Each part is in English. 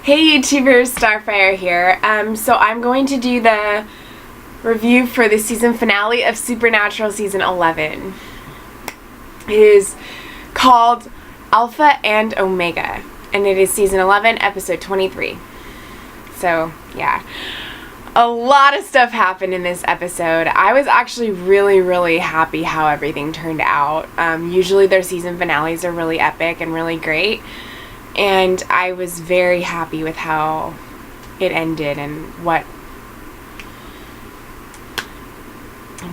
Hey YouTubers, Starfire here. So I'm going to do the review for the season finale of Supernatural Season 11. It is called Alpha and Omega, and it is Season 11, Episode 23. So, yeah. A lot of stuff happened in this episode. I was actually really happy how everything turned out. Usually their season finales are really epic and really great. And I was very happy with how it ended and what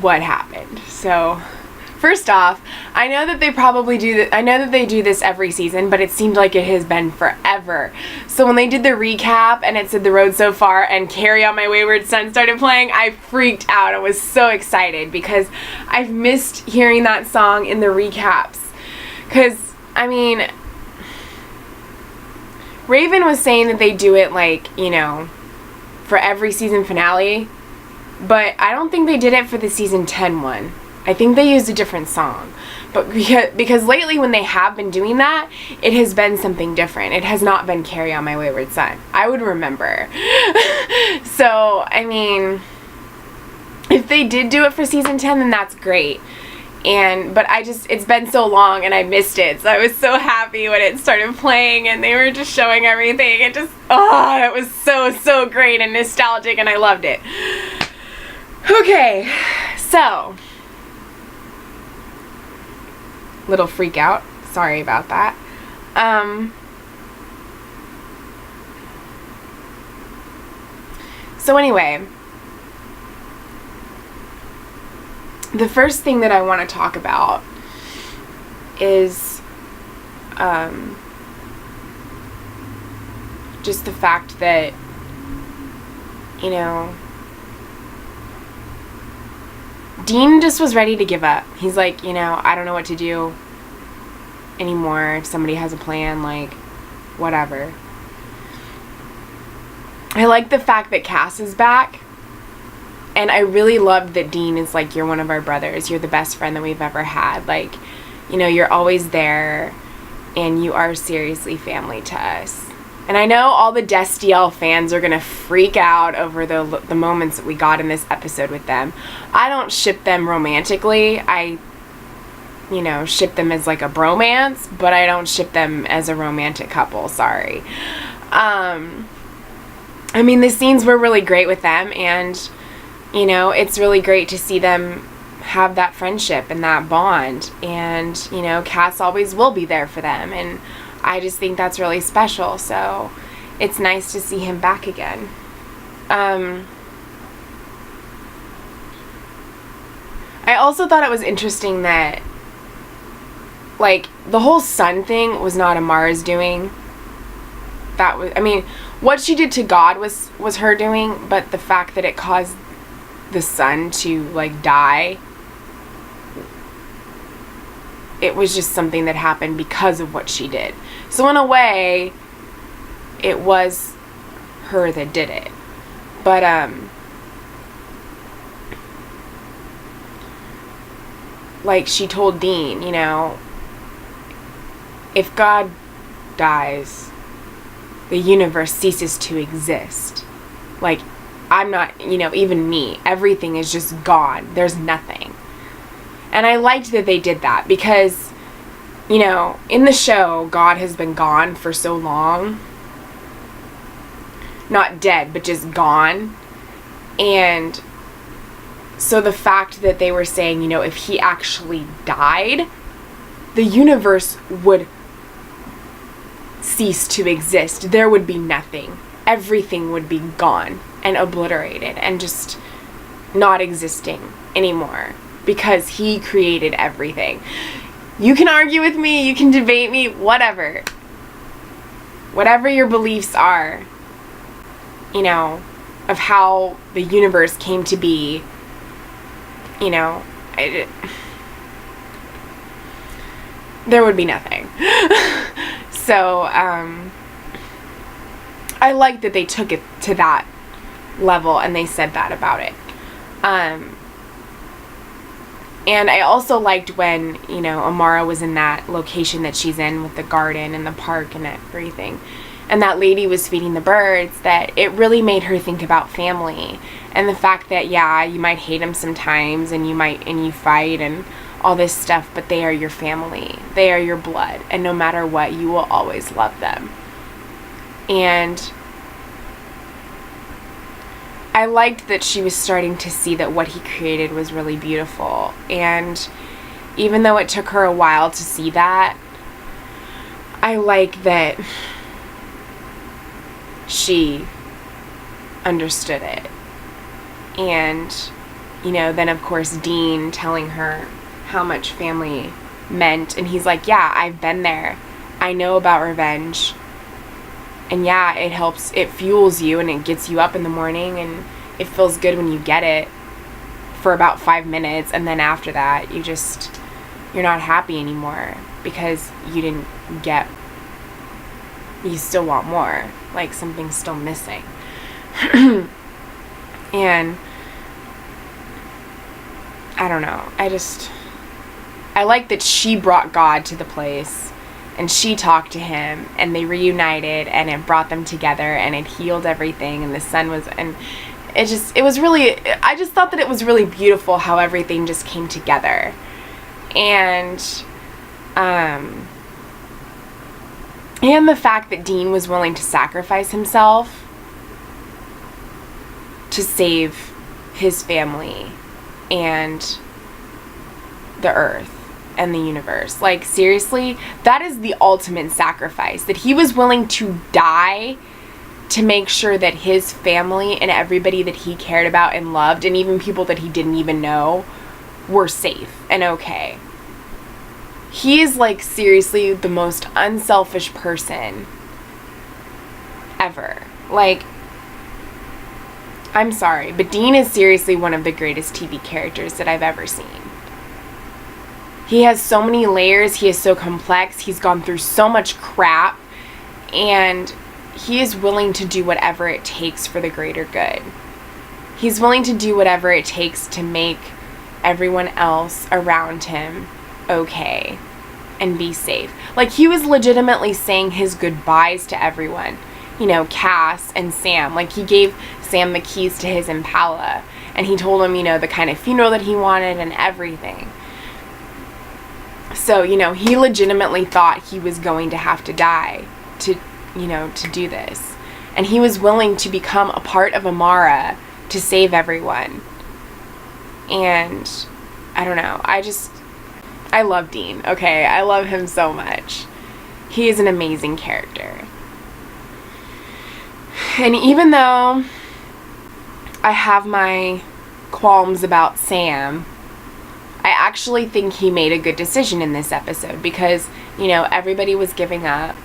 happened. So, first off, I know that they probably do this. I know that they do this every season, but it seemed like it has been forever. So when they did the recap and it said "The Road So Far" and "Carry On My Wayward Son" started playing, I freaked out. I was so excited because I've missed hearing that song in the recaps. Because, I mean, Raven was saying that they do it, like, you know, for every season finale, but I don't think they did it for the season 10 one. I think they used a different song, but because lately when they have been doing that, it has been something different. It has not been "Carry On My Wayward Son." I would remember. So, I mean, if they did do it for season 10, then that's great. But it's been so long and I missed it. So I was so happy when it started playing and they were just showing everything. It was so great and nostalgic and I loved it. Okay, so, little freak out. Sorry about that. So anyway, the first thing that I want to talk about is just the fact that, you know, Dean just was ready to give up. He's like, you know, I don't know what to do anymore. If somebody has a plan, like, whatever. I like the fact that Cass is back. And I really loved that Dean is like, you're one of our brothers. You're the best friend that we've ever had. Like, you know, you're always there. And you are seriously family to us. And I know all the Destiel fans are going to freak out over the moments that we got in this episode with them. I don't ship them romantically. I, you know, ship them as like a bromance. But I don't ship them as a romantic couple. Sorry. I mean, the scenes were really great with them. And, you know, it's really great to see them have that friendship and that bond. And, you know, Cass always will be there for them. And I just think that's really special. So it's nice to see him back again. I also thought it was interesting that, like, the whole sun thing was not Amara's doing. That was, I mean, what she did to God was her doing, but the fact that it caused the sun to, like, die, it was just something that happened because of what she did. So in a way, it was her that did it. But, like she told Dean, you know, if God dies, the universe ceases to exist. Like, I'm not, you know, even me, everything is just gone. There's nothing. And I liked that they did that because, you know, in the show, God has been gone for so long. Not dead, but just gone. And so the fact that they were saying, you know, if he actually died, the universe would cease to exist. There would be nothing. Everything would be gone and obliterated and just not existing anymore because he created everything. You can argue with me, you can debate me, whatever. Whatever your beliefs are, you know, of how the universe came to be, you know, there would be nothing. So, I like that they took it to that level and they said that about it. And I also liked when, you know, Amara was in that location that she's in with the garden and the park and everything. and that lady was feeding the birds, that it really made her think about family. And the fact that, yeah, you might hate them sometimes, and you fight and all this stuff, but they are your family. They are your blood. And no matter what, you will always love them. And I liked that she was starting to see that what he created was really beautiful. And even though it took her a while to see that, I like that she understood it. And, then of course Dean telling her how much family meant. And he's like, yeah, I've been there. I know about revenge. And yeah, it helps, it fuels you and it gets you up in the morning, and it feels good when you get it for about 5 minutes. And then after that, you're not happy anymore because you didn't get, you still want more. Like something's still missing. And I don't know. I like that she brought God to the place, and she talked to him, and they reunited, and it brought them together, and it healed everything, and the sun was, and it was really, I just thought that it was really beautiful how everything just came together. And the fact that Dean was willing to sacrifice himself to save his family and the earth and the universe. Like, seriously, that is the ultimate sacrifice. That he was willing to die to make sure that his family and everybody that he cared about and loved, and even people that he didn't even know, were safe and okay. He is, like, seriously the most unselfish person ever. Like, I'm sorry, but Dean is seriously one of the greatest TV characters that I've ever seen. He has so many layers. He is so complex. He's gone through so much crap, and he is willing to do whatever it takes for the greater good. He's willing to do whatever it takes to make everyone else around him okay and be safe. Like, he was legitimately saying his goodbyes to everyone. Cass and Sam. Like, he gave Sam the keys to his Impala, and he told him, the kind of funeral that he wanted and everything. So, he legitimately thought he was going to have to die to do this. And he was willing to become a part of Amara to save everyone. And I don't know. I love Dean, okay? I love him so much. He is an amazing character. And even though I have my qualms about Sam, I actually think he made a good decision in this episode because, everybody was giving up.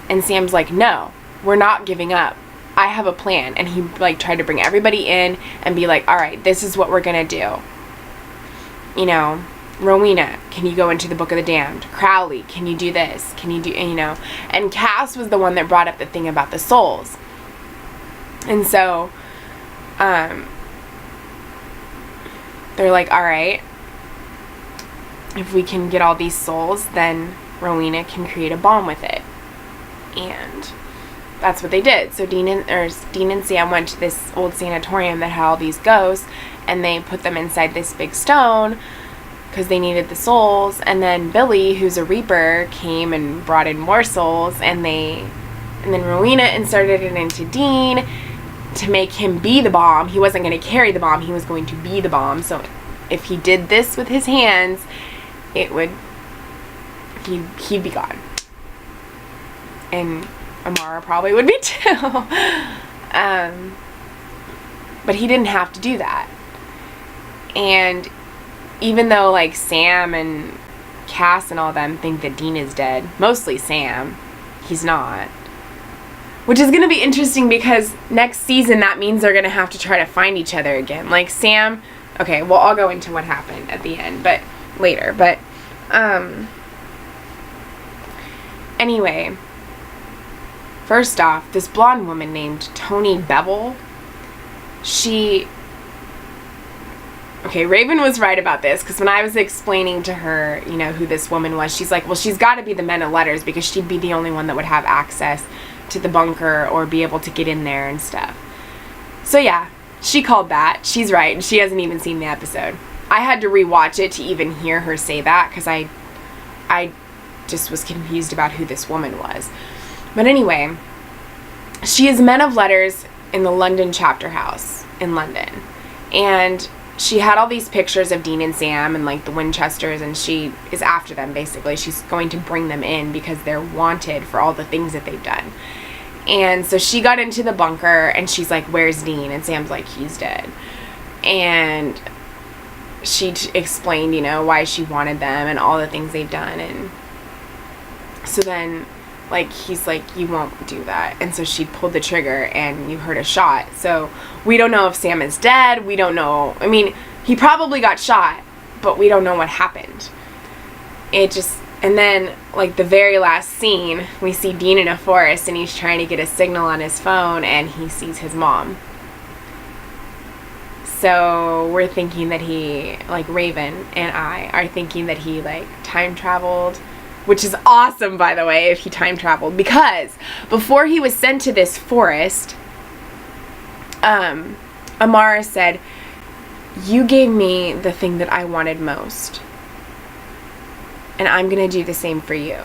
And Sam's like, no, we're not giving up. I have a plan. And he, tried to bring everybody in and be like, all right, this is what we're going to do. Rowena, can you go into the Book of the Damned? Crowley, can you do this? Can you do, and Cass was the one that brought up the thing about the souls. And so, they're like, all right, if we can get all these souls, then Rowena can create a bomb with it. And that's what they did. So Dean and Sam went to this old sanatorium that had all these ghosts, and they put them inside this big stone because they needed the souls. And then Billy, who's a reaper, came and brought in more souls, and then Rowena inserted it into Dean to make him be the bomb. He wasn't going to carry the bomb, he was going to be the bomb. So if he did this with his hands, he'd be gone. And Amara probably would be too. But he didn't have to do that. And even though Sam and Cass and all them think that Dean is dead, mostly Sam, he's not. Which is going to be interesting because next season that means they're going to have to try to find each other again. Sam, okay, well, I'll go into what happened at the end, but later. But anyway, first off, this blonde woman named Toni Bevel, Raven was right about this, because when I was explaining to her, who this woman was, she's like, well, she's got to be the Men of Letters, because she'd be the only one that would have access to the bunker or be able to get in there and stuff. So yeah, she called that. She's right. She hasn't even seen the episode. I had to rewatch it to even hear her say that because I just was confused about who this woman was. But anyway, she is Men of Letters in the London chapter house in London. And she had all these pictures of Dean and Sam and like the Winchesters, and she is after them basically. She's going to bring them in because they're wanted for all the things that they've done. And so she got into the bunker and she's like, where's Dean? And Sam's like, he's dead. And she explained, you know, why she wanted them and all the things they've done. And so then, like, he's like, you won't do that. And so she pulled the trigger and you heard a shot. So we don't know if Sam is dead. We don't know. I mean, he probably got shot, but we don't know what happened. And then, like, the very last scene, we see Dean in a forest and he's trying to get a signal on his phone and he sees his mom. So we're thinking that he, like, Raven and I are thinking that he, like, time traveled, which is awesome, by the way, if he time traveled, because before he was sent to this forest, Amara said, you gave me the thing that I wanted most, and I'm going to do the same for you.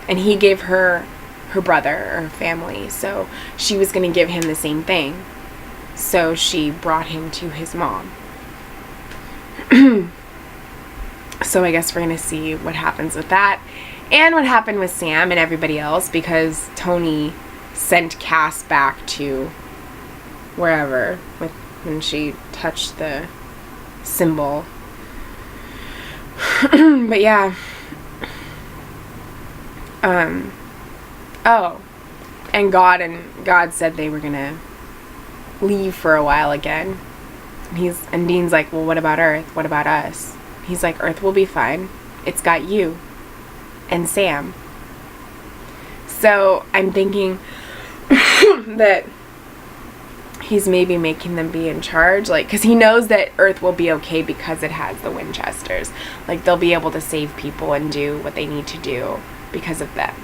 And he gave her her brother or her family, so she was going to give him the same thing. So she brought him to his mom. So I guess we're going to see what happens with that and what happened with Sam and everybody else, because Tony sent Cass back to wherever when she touched the symbol. But yeah. Oh, and God said they were going to leave for a while again. And Dean's like, well, what about Earth? What about us? He's like, Earth will be fine. It's got you and Sam. So I'm thinking that he's maybe making them be in charge, like, because he knows that Earth will be okay because it has the Winchesters. Like, they'll be able to save people and do what they need to do because of them.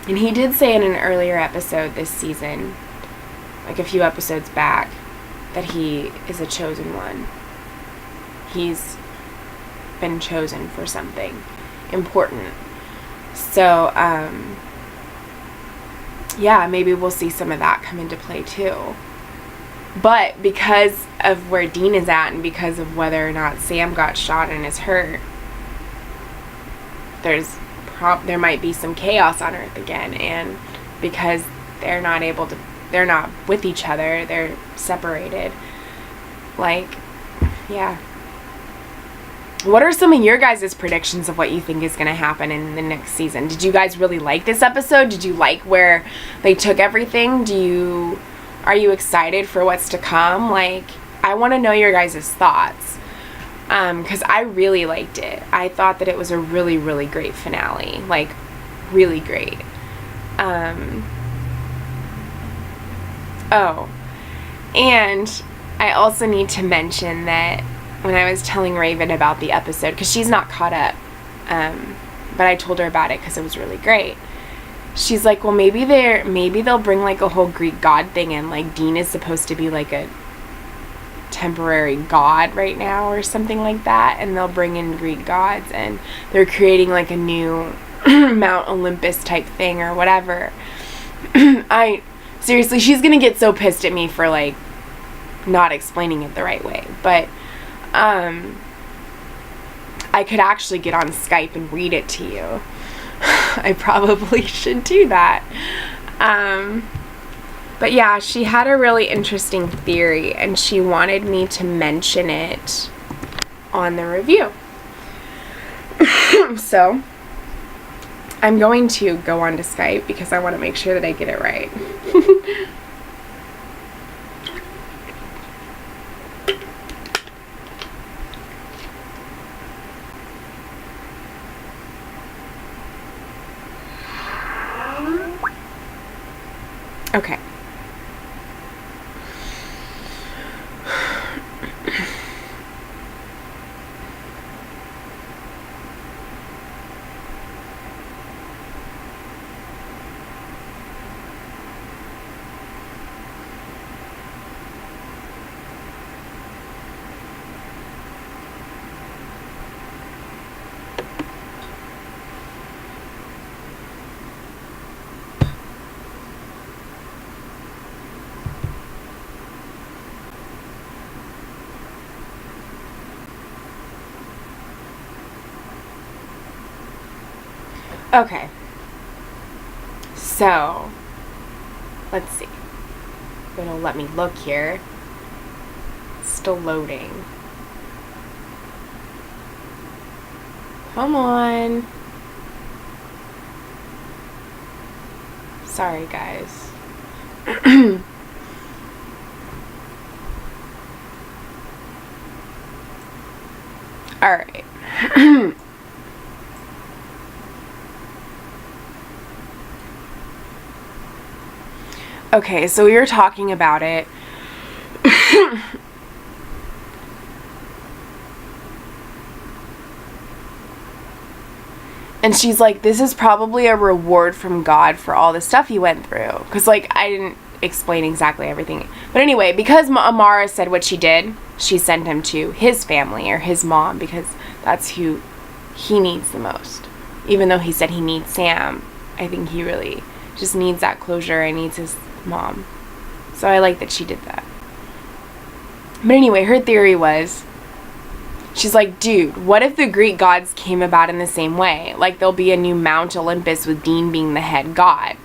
And he did say in an earlier episode this season, like a few episodes back, that he is a chosen one. He's been chosen for something important. So, yeah, maybe we'll see some of that come into play too. But because of where Dean is at and because of whether or not Sam got shot and is hurt, there might be some chaos on Earth again. And because they're not with each other, they're separated. Like, yeah. What are some of your guys' predictions of what you think is going to happen in the next season? Did you guys really like this episode? Did you like where they took everything? Are you excited for what's to come? Like, I want to know your guys' thoughts. Because I really liked it. I thought that it was a really, really great finale. Like, really great. Oh, and I also need to mention that when I was telling Raven about the episode, because she's not caught up, but I told her about it because it was really great. She's like, well, maybe they'll bring like a whole Greek god thing in, like Dean is supposed to be like a temporary god right now or something like that, and they'll bring in Greek gods, and they're creating like a new Mount Olympus type thing or whatever. Seriously, she's gonna get so pissed at me for like not explaining it the right way, but I could actually get on Skype and read it to you. I probably should do that. But yeah, she had a really interesting theory and she wanted me to mention it on the review. So I'm going to go on to Skype because I want to make sure that I get it right. Okay. Okay. So, let's see. It'll let me look here. It's still loading. Come on. Sorry, guys. All right. Okay, so we were talking about it. And she's like, this is probably a reward from God for all the stuff he went through. Because, like, I didn't explain exactly everything. But anyway, because Amara said what she did, she sent him to his family or his mom, because that's who he needs the most. Even though he said he needs Sam, I think he really just needs that closure and needs his mom. So I like that she did that. But anyway, her theory was, she's like, dude, what if the Greek gods came about in the same way? Like, there'll be a new Mount Olympus with Dean being the head god.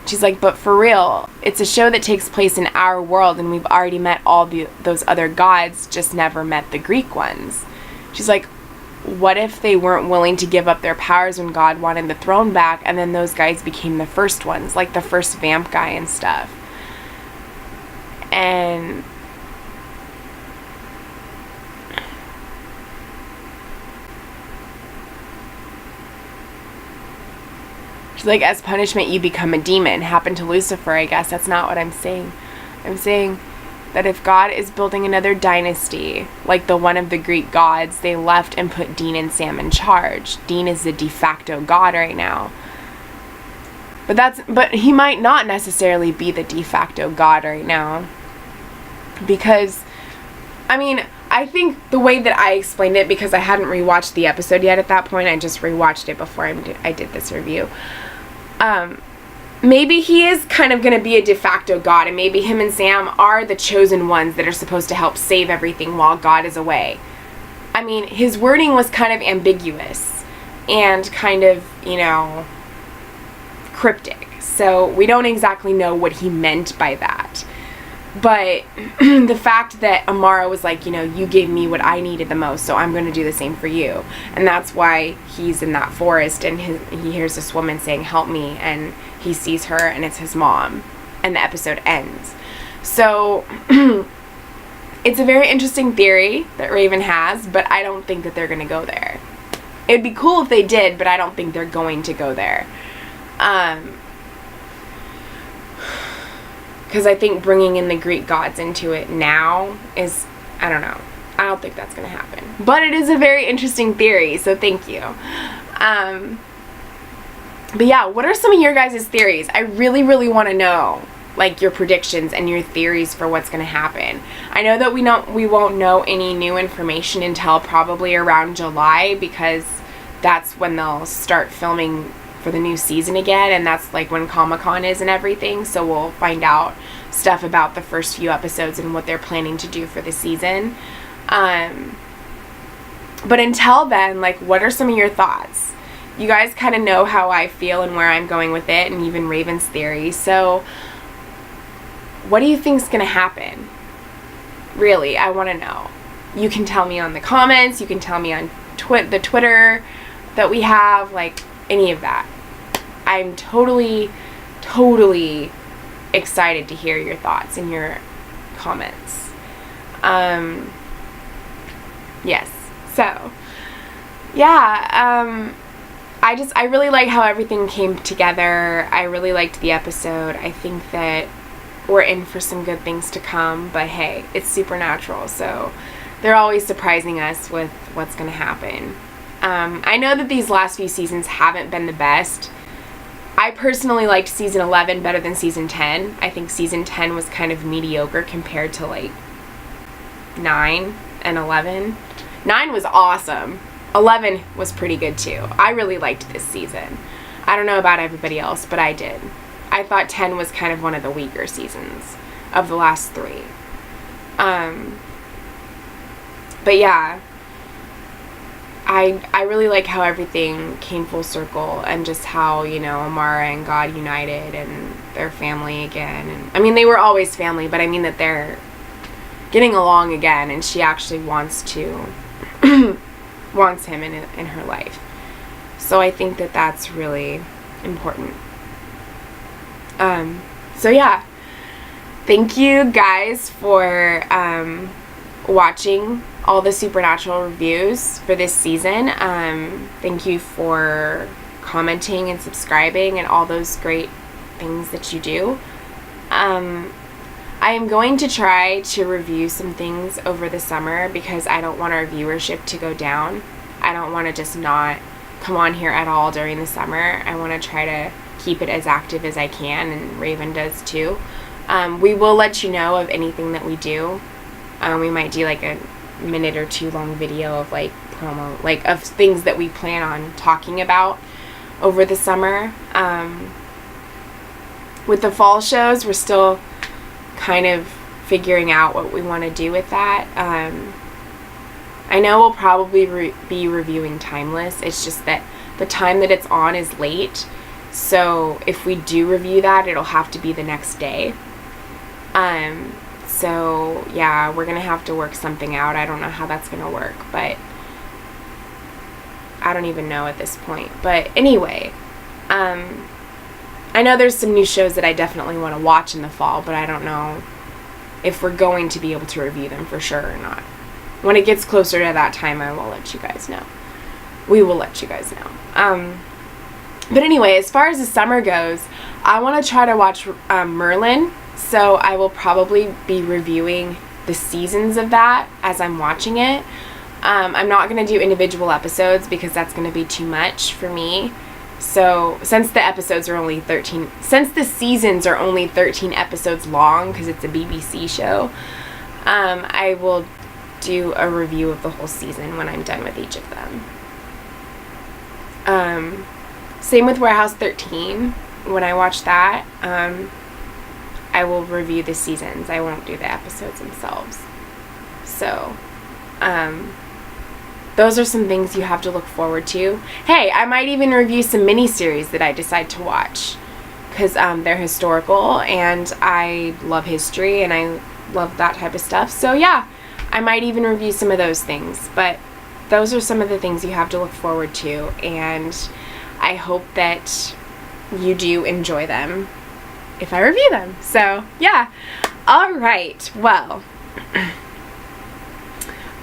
She's like, but for real, it's a show that takes place in our world, and we've already met all those other gods, just never met the Greek ones. She's like, what if they weren't willing to give up their powers when God wanted the throne back, and then those guys became the first ones, like the first vamp guy and stuff? And she's like, as punishment, you become a demon. Happened to Lucifer, I guess. That's not what I'm saying. I'm saying that if God is building another dynasty, like the one of the Greek gods, they left and put Dean and Sam in charge. Dean is the de facto god right now. But he might not necessarily be the de facto god right now. Because, I mean, I think the way that I explained it, because I hadn't rewatched the episode yet at that point, I just rewatched it before I did this review. Maybe he is kind of going to be a de facto god, and maybe him and Sam are the chosen ones that are supposed to help save everything while God is away. I mean, his wording was kind of ambiguous and kind of, cryptic. So we don't exactly know what he meant by that. But the fact that Amara was like, you gave me what I needed the most, so I'm going to do the same for you. And that's why he's in that forest, and he hears this woman saying, help me, and he sees her, and it's his mom. And the episode ends. So it's a very interesting theory that Raven has, but I don't think that they're going to go there. It'd be cool if they did, but I don't think they're going to go there. Because I think bringing in the Greek gods into it now is, I don't know. I don't think that's going to happen. But it is a very interesting theory, so thank you. But yeah, what are some of your guys' theories? I really, really want to know, like, your predictions and your theories for what's going to happen. I know that we won't know any new information until probably around July, because that's when they'll start filming for the new season again, and that's like when Comic-Con is and everything, so we'll find out stuff about the first few episodes and what they're planning to do for the season. But until then, like, what are some of your thoughts? You guys kind of know how I feel and where I'm going with it, and even Raven's theory, so what do you think's gonna happen? Really, I want to know. You can tell me on the comments, you can tell me on the Twitter that we have, like, any of that. I'm totally excited to hear your thoughts and your comments. Yes. So, yeah, I really like how everything came together. I really liked the episode. I think that we're in for some good things to come, but hey, it's supernatural, so they're always surprising us with what's going to happen. I know that these last few seasons haven't been the best. I personally liked season 11 better than season 10. I think season 10 was kind of mediocre compared to, like, 9 and 11. 9 was awesome. 11 was pretty good too. I really liked this season. I don't know about everybody else, but I did. I thought 10 was kind of one of the weaker seasons of the last 3. But yeah, I really like how everything came full circle, and just how, you know, Amara and God united and they're family again. And I mean, they were always family, but I mean that they're getting along again, and she actually wants him in her life. So I think that that's really important. So yeah, thank you guys for watching all the Supernatural reviews for this season. Thank you for commenting and subscribing and all those great things that you do. I am going to try to review some things over the summer because I don't want our viewership to go down. I don't want to just not come on here at all during the summer. I want to try to keep it as active as I can, and Raven does too. We will let you know of anything that we do. We might do like a minute or two long video of like promo, like of things that we plan on talking about over the summer. With the fall shows, we're still kind of figuring out what we want to do with that. I know we'll probably be reviewing Timeless. It's just that the time that it's on is late, so if we do review that, it'll have to be the next day. So yeah, we're gonna have to work something out. I don't know how that's gonna work, but I don't even know at this point. But anyway, I know there's some new shows that I definitely want to watch in the fall, but I don't know if we're going to be able to review them for sure or not. When it gets closer to that time, I will let you guys know. We will let you guys know. But anyway, as far as the summer goes, I want to try to watch Merlin. So I will probably be reviewing the seasons of that as I'm watching it. I'm not going to do individual episodes because that's going to be too much for me. So since the seasons are only 13 episodes long, because it's a BBC show, I will do a review of the whole season when I'm done with each of them. Same with Warehouse 13. When I watch that, I will review the seasons. I won't do the episodes themselves. So, those are some things you have to look forward to. Hey, I might even review some miniseries that I decide to watch, because they're historical, and I love history, and I love that type of stuff. So yeah, I might even review some of those things. But those are some of the things you have to look forward to, and I hope that you do enjoy them if I review them. So yeah. All right. Well.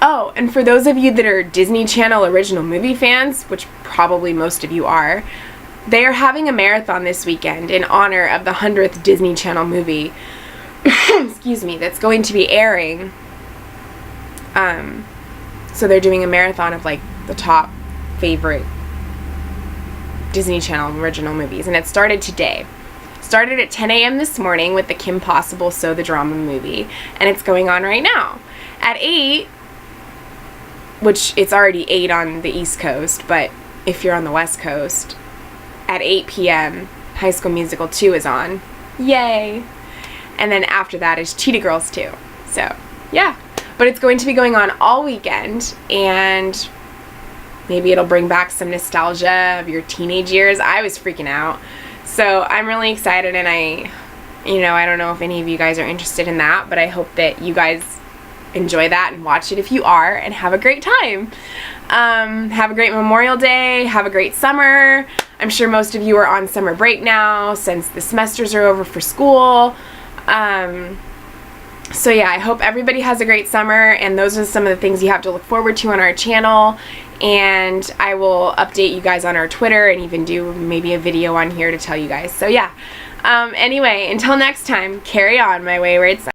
Oh, and for those of you that are Disney Channel original movie fans, which probably most of you are, they are having a marathon this weekend in honor of the 100th Disney Channel movie, excuse me, that's going to be airing. So they're doing a marathon of like the top favorite Disney Channel original movies, and it started today. Started at 10 a.m. this morning with the Kim Possible So the Drama movie, and it's going on right now. At 8, which it's already 8 on the East Coast, but if you're on the West Coast, at 8 p.m., High School Musical 2 is on. Yay! And then after that is Cheetah Girls 2. So, yeah. But it's going to be going on all weekend, and maybe it'll bring back some nostalgia of your teenage years. I was freaking out. So I'm really excited, and I don't know if any of you guys are interested in that, but I hope that you guys enjoy that and watch it if you are, and have a great time. Have a great Memorial Day. Have a great summer. I'm sure most of you are on summer break now since the semesters are over for school. So yeah, I hope everybody has a great summer, and those are some of the things you have to look forward to on our channel. And I will update you guys on our Twitter, and even do maybe a video on here to tell you guys. So yeah, anyway, until next time, carry on, my wayward son.